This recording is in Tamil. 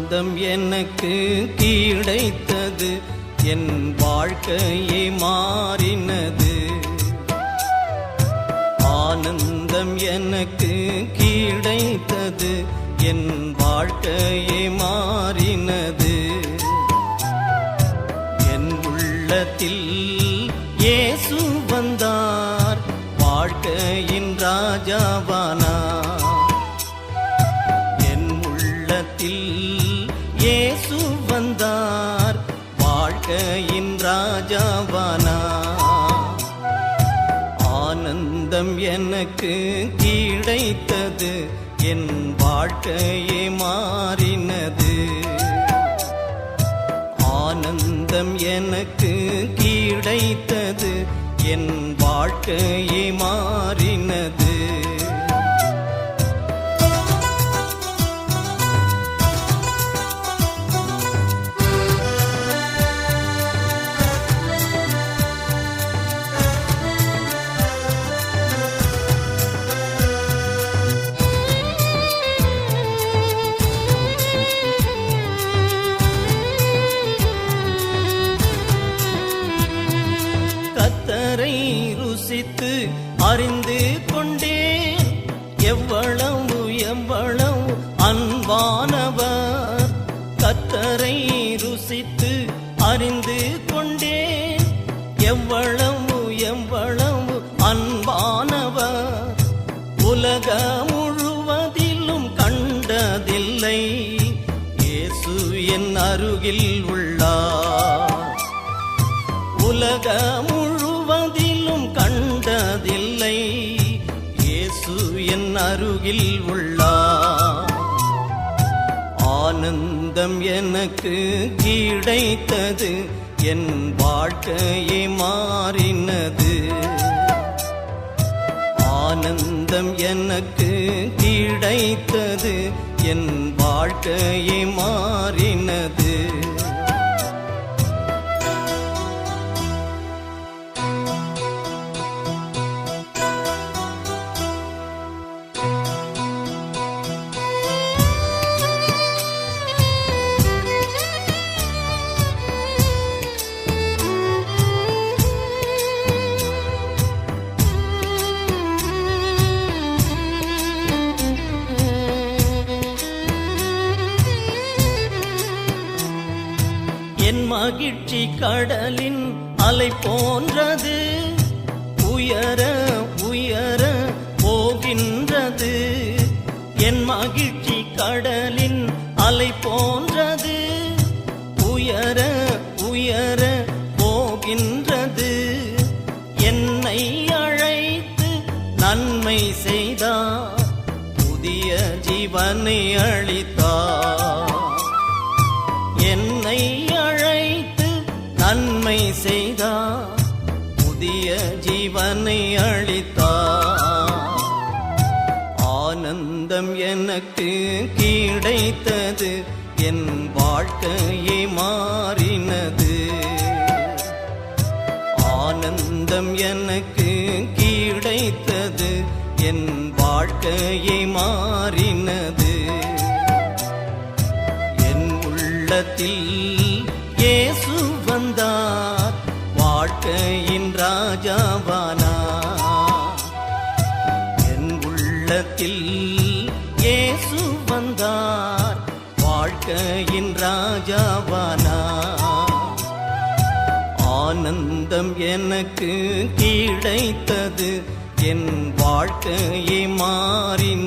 ஆனந்தம் எனக்கு கிடைத்தது, என் வாழ்க்கையே மாறினது. ஆனந்தம் எனக்கு கிடைத்தது, என் வாழ்க்கையே மாறினது. என் உள்ளத்தில் இயேசு வந்தார், வாழ்க்கையின் ராஜாவானார். என் உள்ளத்தில் இயேசு வந்தார், வாழ்க்கையின் ராஜாவானார். ஆனந்தம் எனக்கு கிடைத்தது, என் வாழ்க்கையே மாறினது. ஆனந்தம் எனக்கு கிடைத்தது, என் வாழ்க்கையே மாறினது. கர்த்தரை ருசித்து அறிந்து கொண்டேன், எவ்வளவு எவ்வளவு அன்பானவர். கர்த்தரை ருசித்து அறிந்து கொண்டேன், எவ்வளவு எவ்வளவு அன்பானவர். உலக முழுவதிலும் கண்டதில்லை, இயேசு என் அருகில் உள்ளார். உலக முழுவதிலும் கண்டதில்லை, இயேசு என் அருகில் உள்ளார். ஆனந்தம் எனக்கு கிடைத்தது, என் வாழ்க்கையே மாறினது. ஆனந்தம் எனக்கு கிடைத்தது, என் வாழ்க்கையே மாறினது. என் மகிழ்ச்சி கடலின் அலை போன்றது, உயர உயர போகின்றது. என் மகிழ்ச்சி கடலின் அலை போன்றது, உயர உயர போகின்றது. என்னை அழைத்து நன்மை செய்தார், புதிய ஜீவனை அளித்தார். என்னை அழைத்து நன்மை செய்தார், புதிய ஜீவனை அளித்தார். ஆனந்தம் எனக்கு கிடைத்தது, என் வாழ்க்கையே மாறினது. ஆனந்தம் எனக்கு கிடைத்தது, என் வாழ்க்கையே மாறினது. உள்ளத்தில் இயேசு வந்தார், வாழ்க்கையின் ராஜாவானார். என் உள்ளத்தில் இயேசு வந்தார், வாழ்க்கையின் ராஜாவானார். ஆனந்தம் எனக்கு கிடைத்தது, என் வாழ்க்கையே மாறினது.